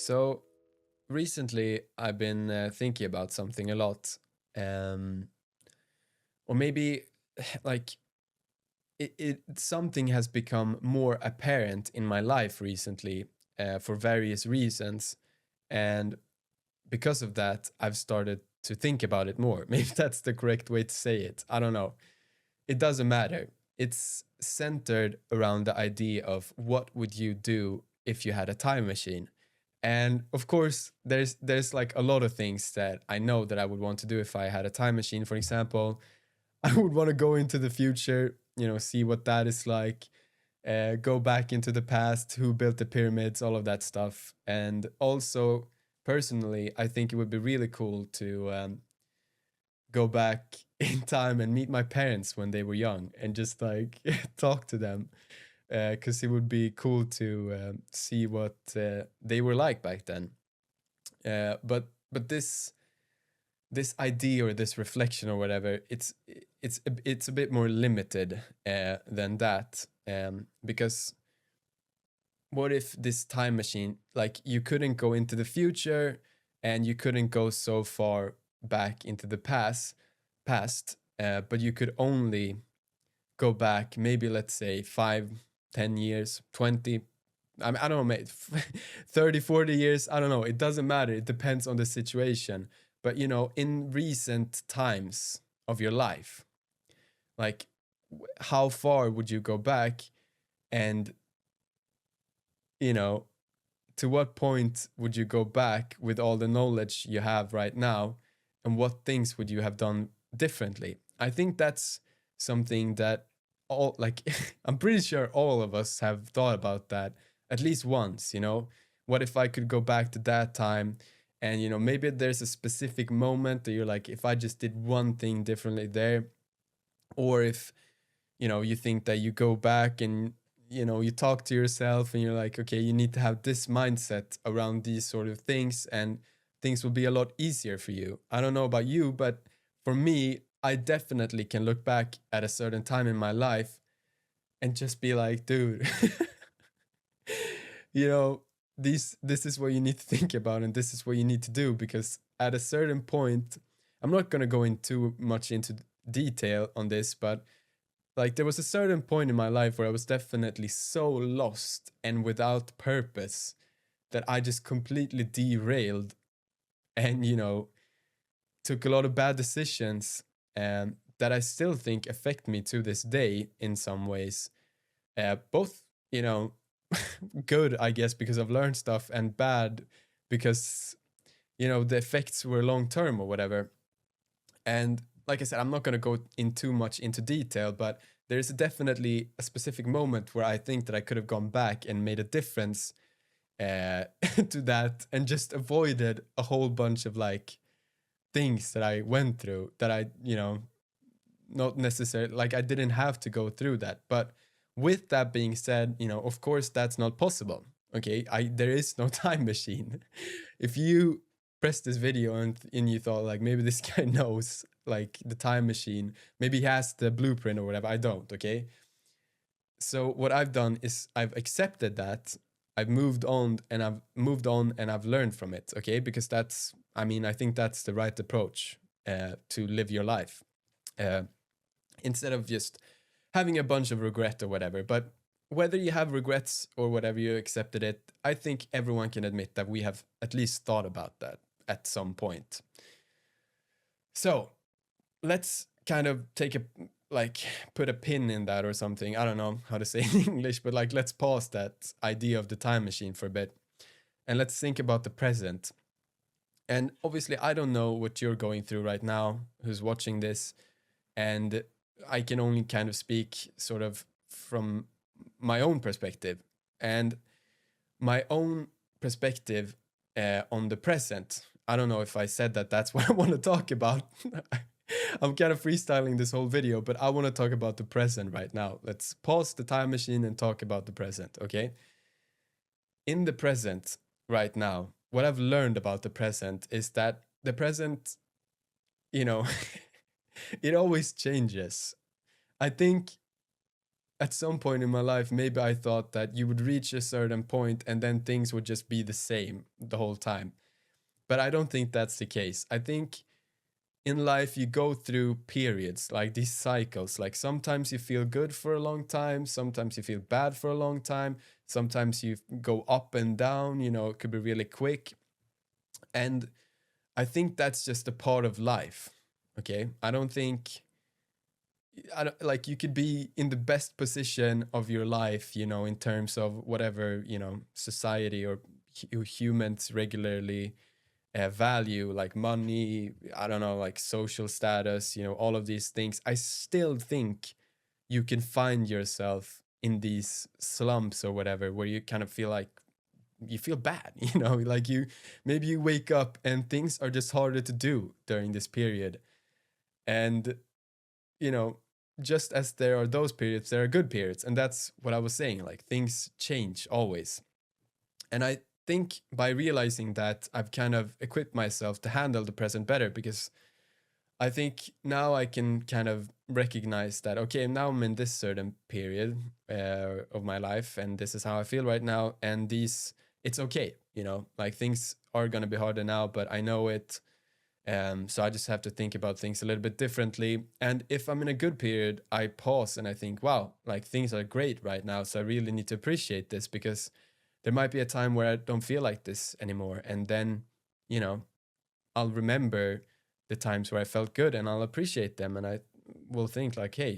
So recently, I've been thinking about something a lot, um, or maybe like something has become more apparent in my life recently for various reasons, and because of that, I've started to think about it more. Maybe that's the correct way to say it. I don't know. It doesn't matter. It's centered around the idea of what would you do if you had a time machine. And of course, there's like a lot of things that I know that I would want to do if I had a time machine. For example, I would want to go into the future, see what that is like, go back into the past, who built the pyramids, all of that stuff. And also, personally, I think it would be really cool to go back in time and meet my parents when they were young and just like talk to them because it would be cool to see what they were like back then. But this idea or this reflection or whatever, it's a bit more limited than that, because what if this time machine, like, you couldn't go into the future and you couldn't go so far back into the past, but you could only go back, maybe let's say 5, 10 years, 20, I don't know, mate, 30, 40 years, I don't know, it doesn't matter, it depends on the situation. But in recent times of your life, like, how far would you go back, and you know to what point would you go back with all the knowledge you have right now, and what things would you have done differently? I think that's something that all, like, I'm pretty sure all of us have thought about that at least once. What if I could go back to that time, and maybe there's a specific moment that you're like, if I just did one thing differently there, or if you think that you go back and you talk to yourself and you're like, okay, you need to have this mindset around these sort of things, and things will be a lot easier for you. I don't know about you, but for me, I definitely can look back at a certain time in my life and just be like, dude, you know this is what you need to think about, and this is what you need to do, because at a certain point, I'm not going to go in too much into detail on this, but like, there was a certain point in my life where I was definitely so lost and without purpose that I just completely derailed, and took a lot of bad decisions, that I still think affect me to this day in some ways. Both, good, I guess, because I've learned stuff, and bad because the effects were long term or whatever. And like I said, I'm not going to go in too much into detail, but there's definitely a specific moment where I think that I could have gone back and made a difference to that, and just avoided a whole bunch of like things that I went through that I, not necessarily, like, I didn't have to go through that. But with that being said, of course that's not possible. Okay, there is no time machine. If you press this video and you thought like, maybe this guy knows like the time machine, maybe he has the blueprint or whatever, I don't. Okay, so what I've done is I've accepted that, I've moved on and I've learned from it. Okay, because I think that's the right approach to live your life, uh, instead of just having a bunch of regret or whatever. But whether you have regrets or whatever, you accepted it, I think everyone can admit that we have at least thought about that at some point. So let's kind of take a, like, put a pin in that or something. I don't know how to say it in English, but like, let's pause that idea of the time machine for a bit, and let's think about the present. And obviously, I don't know what you're going through right now, who's watching this, and I can only kind of speak sort of from my own perspective. And my own perspective on the present, I don't know if I said that that's what I want to talk about. I'm kind of freestyling this whole video, but I want to talk about the present right now. Let's pause the time machine and talk about the present, okay? In the present right now, what I've learned about the present is that the present, you know, it always changes. I think at some point in my life, maybe I thought that you would reach a certain point and then things would just be the same the whole time. But I don't think that's the case. I think in life you go through periods, like these cycles. Like sometimes you feel good for a long time, sometimes you feel bad for a long time, sometimes you go up and down, it could be really quick. And I think that's just a part of life. Okay? I don't think I don't, like you could be in the best position of your life, in terms of whatever, society or humans regularly value, like money, I don't know, like social status, all of these things. I still think you can find yourself in these slumps or whatever where you kind of feel like you feel bad, like maybe you wake up and things are just harder to do during this period. And, you know, just as there are those periods, there are good periods. And that's what I was saying. Like things change always. And I think by realizing that, I've kind of equipped myself to handle the present better, because I think now I can kind of recognize that, okay, now I'm in this certain period of my life, and this is how I feel right now. And it's okay, like things are going to be harder now, but I know it. So I just have to think about things a little bit differently. And if I'm in a good period, I pause and I think, wow, like things are great right now. So I really need to appreciate this, because there might be a time where I don't feel like this anymore. And then, I'll remember the times where I felt good and I'll appreciate them. And I will think like, hey,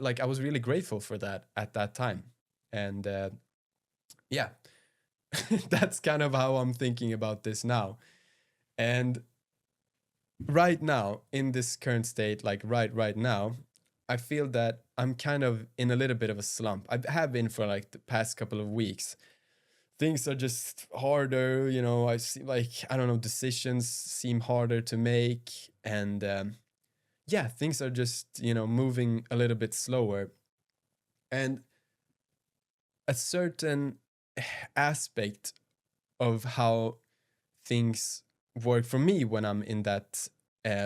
like I was really grateful for that at that time. And yeah, that's kind of how I'm thinking about this now. And right now, in this current state, like right now, I feel that I'm kind of in a little bit of a slump. I have been for like the past couple of weeks. Things are just harder, I see, like, I don't know, decisions seem harder to make. And yeah, things are just, moving a little bit slower. And a certain aspect of how things work for me when I'm in that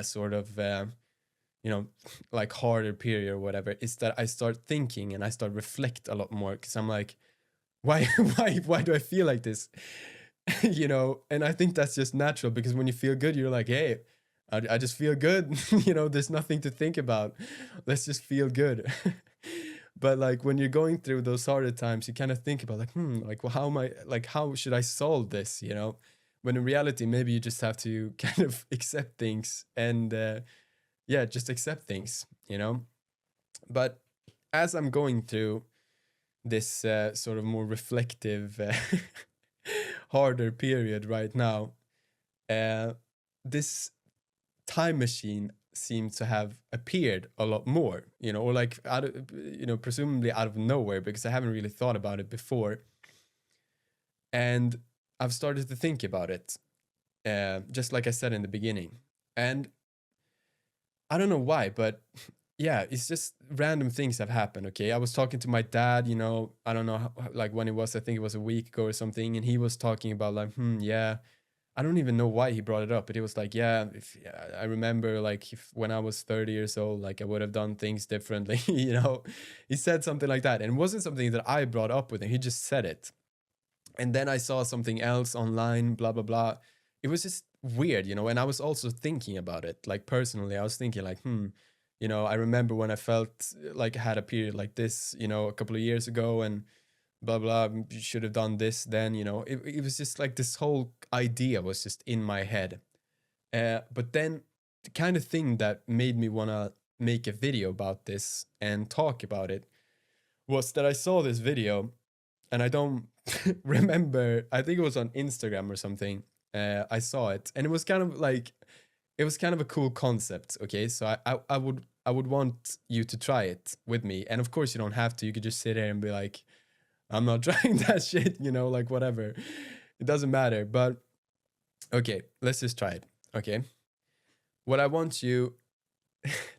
sort of, like harder period or whatever, is that I start thinking and I start reflect a lot more, because I'm like, why, why do I feel like this? And I think that's just natural, because when you feel good, you're like, hey, I just feel good. There's nothing to think about. Let's just feel good. But like when you're going through those harder times, you kind of think about like, like, well, how should I solve this? When in reality, maybe you just have to kind of accept things and, yeah, just accept things. But as I'm going through this sort of more reflective, harder period right now, this time machine seems to have appeared a lot more, or like out of, presumably out of nowhere, because I haven't really thought about it before. And I've started to think about it, just like I said in the beginning. And I don't know why, but yeah, it's just random things have happened. Okay, I was talking to my dad, I don't know like when it was, I think it was a week ago or something, and he was talking about like, yeah, I don't even know why he brought it up, but he was like, yeah, I remember like if, when I was 30 years old, like I would have done things differently. He said something like that, and it wasn't something that I brought up with him. He just said it. And then I saw something else online, blah, blah, blah. It was just weird, and I was also thinking about it. Like personally, I was thinking like, I remember when I felt like I had a period like this, a couple of years ago, and blah, blah, you should have done this then, it was just like this whole idea was just in my head. But then the kind of thing that made me want to make a video about this and talk about it was that I saw this video, and I don't remember, I think it was on Instagram or something. I saw it, and it was kind of like, it was kind of a cool concept. Okay, so I would want you to try it with me, and of course you don't have to. You could just sit there and be like, I'm not trying that shit, like whatever. It doesn't matter. But okay, let's just try it. Okay, what I want you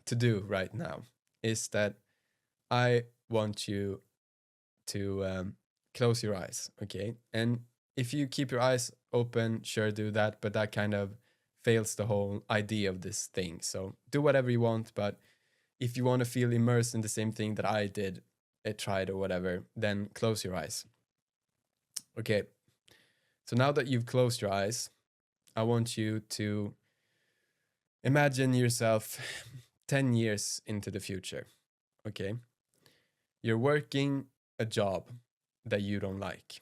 to do right now is that I want you to close your eyes. Okay, and if you keep your eyes open, sure, do that, but that kind of fails the whole idea of this thing. So do whatever you want, but if you want to feel immersed in the same thing that I did, tried or whatever, then close your eyes. Okay. So now that you've closed your eyes, I want you to imagine yourself 10 years into the future. Okay. You're working a job that you don't like.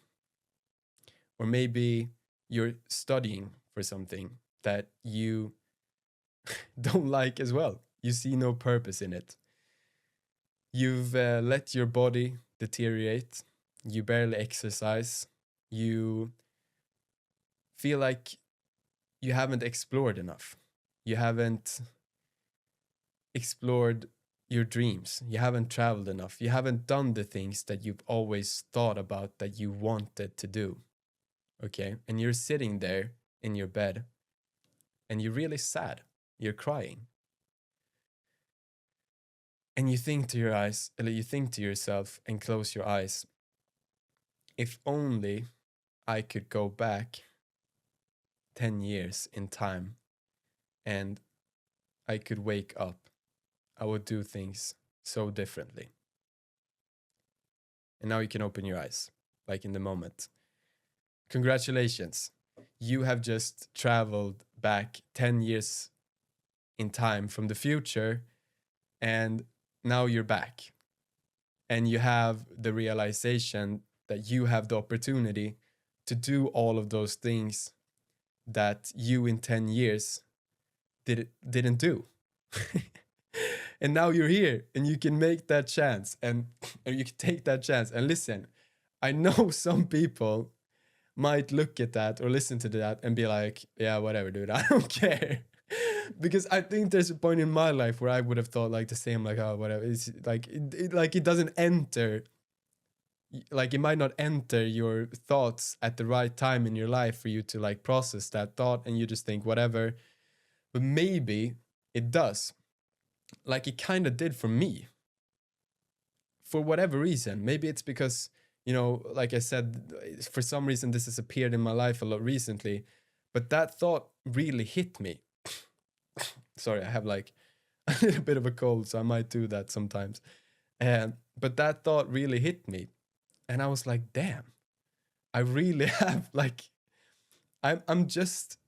Or maybe you're studying for something that you don't like as well. You see no purpose in it. You've let your body deteriorate. You barely exercise. You feel like you haven't explored enough. You haven't explored your dreams. You haven't traveled enough. You haven't done the things that you've always thought about that you wanted to do. Okay? And you're sitting there in your bed and you're really sad. You're crying. And you think to yourself and close your eyes. If only I could go back 10 years in time and I could wake up, I would do things so differently. And now you can open your eyes, like in the moment. Congratulations. You have just traveled back 10 years in time from the future, and now you're back. And you have the realization that you have the opportunity to do all of those things that you in 10 years didn't do. And now you're here and you can make that chance and you can take that chance. And listen, I know some people might look at that or listen to that and be like, yeah, whatever, dude, I don't care. Because I think there's a point in my life where I would have thought like the same, like, oh, whatever. It's like, it doesn't enter, like it might not enter your thoughts at the right time in your life for you to like process that thought, and you just think whatever. But maybe it does. Like it kind of did for me. For whatever reason. Maybe it's because, like I said, for some reason this has appeared in my life a lot recently. But that thought really hit me. Sorry, I have like a little bit of a cold, so I might do that sometimes. But that thought really hit me. And I was like, damn, I really have like, I'm just,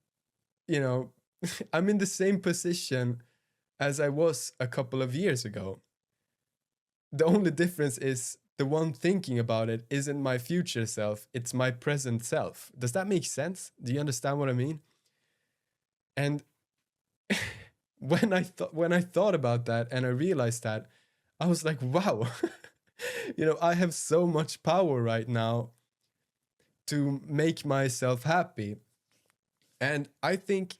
I'm in the same position as I was a couple of years ago. The only difference is the one thinking about it isn't my future self, it's my present self. Does that make sense? Do you understand what I mean? And when I thought about that and I realized that, I was like, wow, I have so much power right now to make myself happy. And I think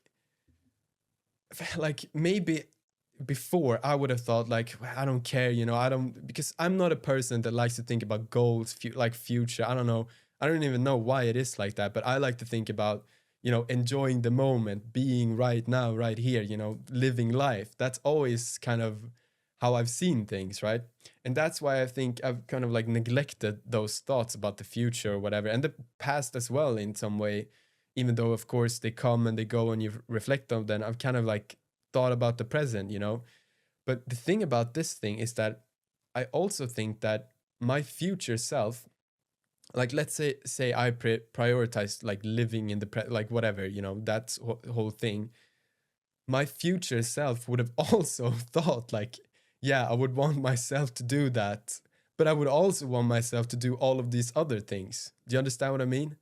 like maybe before I would have thought like, I don't care, I don't, because I'm not a person that likes to think about goals, like future. I don't know. I don't even know why it is like that, but I like to think about, enjoying the moment, being right now, right here, living life. That's always kind of how I've seen things, right? And that's why I think I've kind of like neglected those thoughts about the future or whatever, and the past as well in some way, even though of course they come and they go and you reflect on them. I've kind of like thought about the present, But the thing about this thing is that I also think that my future self, like let's say I prioritize like living in the like whatever, that's whole thing. My future self would have also thought like, yeah, I would want myself to do that, but I would also want myself to do all of these other things. Do you understand what I mean?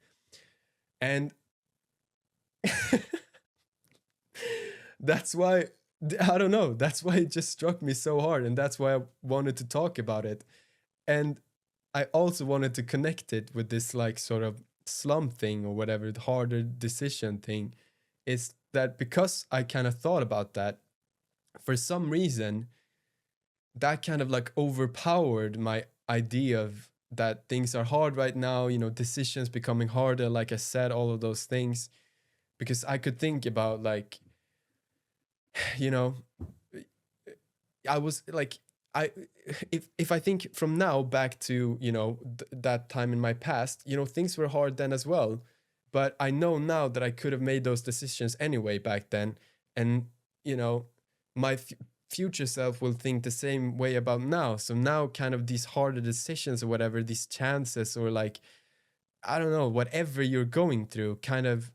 And that's why, I don't know, that's why it just struck me so hard, and that's why I wanted to talk about it. And I also wanted to connect it with this like sort of slump thing or whatever, the harder decision thing, is that because I kind of thought about that, for some reason, that kind of like overpowered my idea of that things are hard right now, decisions becoming harder, like I said, all of those things, because I could think about like, you know, I was like, if I think from now back to, that time in my past, things were hard then as well. But I know now that I could have made those decisions anyway back then. And, my future self will think the same way about now. So now kind of these harder decisions or whatever, these chances, or like, I don't know, whatever you're going through kind of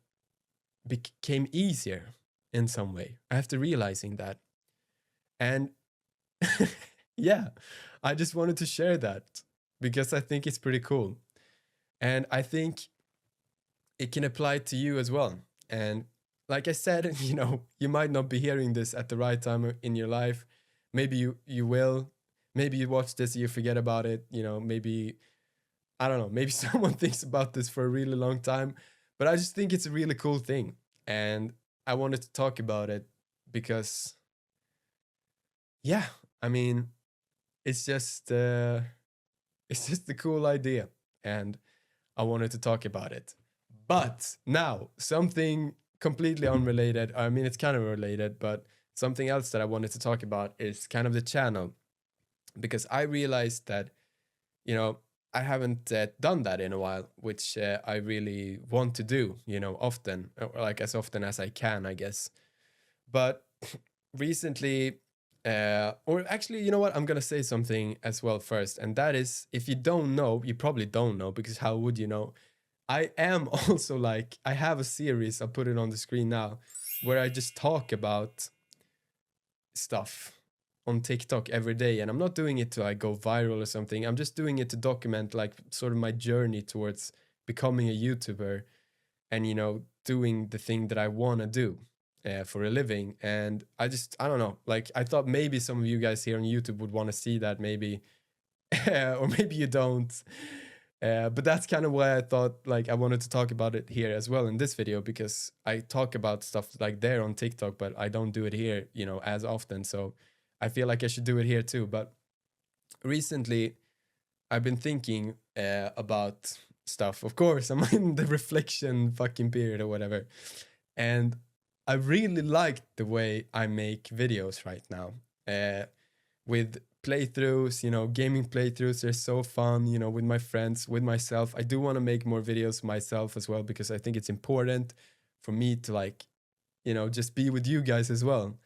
became easier in some way after realizing that. And yeah, I just wanted to share that because I think it's pretty cool. And I think it can apply to you as well. And like I said, you might not be hearing this at the right time in your life. Maybe you will. Maybe you watch this, you forget about it. Maybe, I don't know, maybe someone thinks about this for a really long time. But I just think it's a really cool thing. And I wanted to talk about it because, yeah, I mean, it's just it's just a cool idea, and I wanted to talk about it. But now, something completely unrelated. I mean, it's kind of related, but something else that I wanted to talk about is kind of the channel, because I realized that, I haven't done that in a while, which I really want to do, often, or like as often as I can, I guess. But recently, or actually, you know what? I'm gonna say something as well first, and that is, if you don't know, you probably don't know, because how would you know? I am also like, I have a series, I'll put it on the screen now, where I just talk about stuff on TikTok every day. And I'm not doing it to like go viral or something. I'm just doing it to document like sort of my journey towards becoming a YouTuber and, doing the thing that I want to do for a living. And I don't know, like I thought maybe some of you guys here on YouTube would want to see that, maybe, or maybe you don't. But that's kind of why I thought like I wanted to talk about it here as well in this video, because I talk about stuff like there on TikTok, but I don't do it here, as often. So I feel like I should do it here too. But recently, I've been thinking about stuff. Of course, I'm in the reflection fucking period or whatever. And I really like the way I make videos right now. With playthroughs, gaming playthroughs, they're so fun, with my friends, with myself. I do want to make more videos myself as well, because I think it's important for me to like, just be with you guys as well.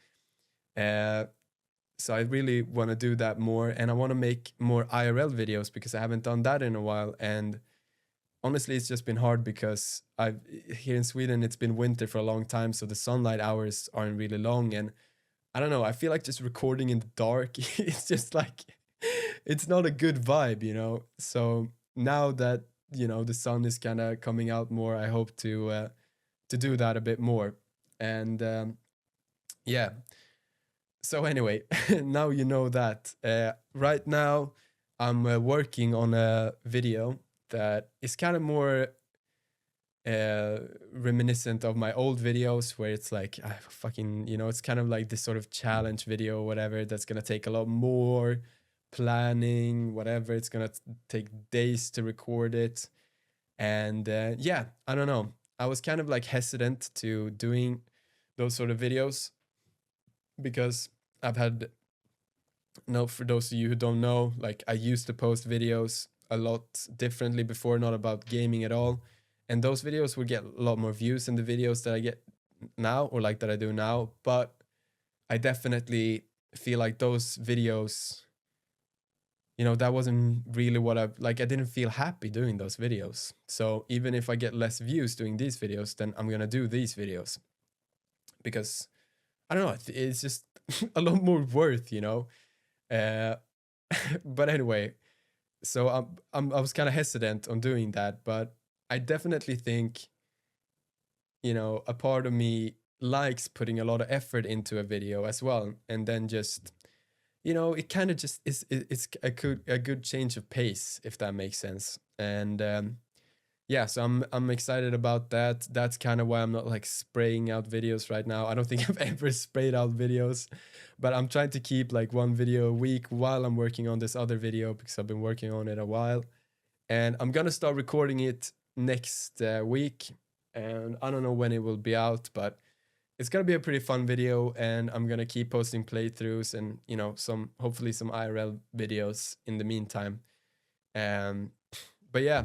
So I really want to do that more, and I want to make more IRL videos because I haven't done that in a while. And honestly, it's just been hard because here in Sweden, it's been winter for a long time, so the sunlight hours aren't really long. And I don't know, I feel like just recording in the dark, it's just like, it's not a good vibe. So now that, the sun is kind of coming out more, I hope to do that a bit more. And yeah. So anyway, now you know that. Right now, I'm working on a video that is kind of more reminiscent of my old videos, where it's like fucking, it's kind of like this sort of challenge video or whatever, that's gonna take a lot more planning, whatever. It's gonna take days to record it. And yeah, I don't know, I was kind of like hesitant to doing those sort of videos because I've had, for those of you who don't know, like I used to post videos a lot differently before, not about gaming at all. And those videos would get a lot more views than the videos that I get now, or like that I do now. But I definitely feel like those videos, that wasn't really what I didn't feel happy doing those videos. So even if I get less views doing these videos, then I'm gonna do these videos because I don't know, it's just a lot more worth, Uh, but anyway, so I was kind of hesitant on doing that, but I definitely think, a part of me likes putting a lot of effort into a video as well, and then just, it kind of just it's a good change of pace, if that makes sense. And yeah, so I'm excited about that. That's kind of why I'm not like spraying out videos right now. I don't think I've ever sprayed out videos, but I'm trying to keep like one video a week while I'm working on this other video, because I've been working on it a while. And I'm gonna start recording it next week, and I don't know when it will be out, but it's gonna be a pretty fun video. And I'm gonna keep posting playthroughs and hopefully some IRL videos in the meantime. But yeah,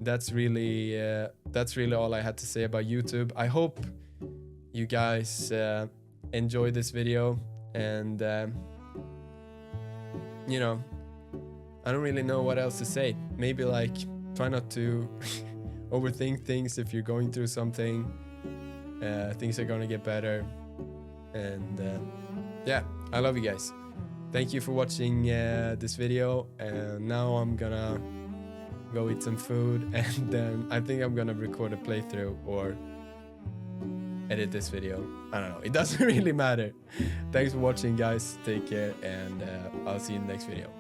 that's really all I had to say about YouTube. I hope you guys enjoy this video. And you know, I don't really know what else to say. Maybe like try not to overthink things if you're going through something. Things are gonna get better. And yeah, I love you guys. Thank you for watching this video. And now I'm gonna go eat some food, and then I think I'm gonna record a playthrough or edit this video. I don't know. It doesn't really matter. Thanks for watching, guys. Take care, and I'll see you in the next video.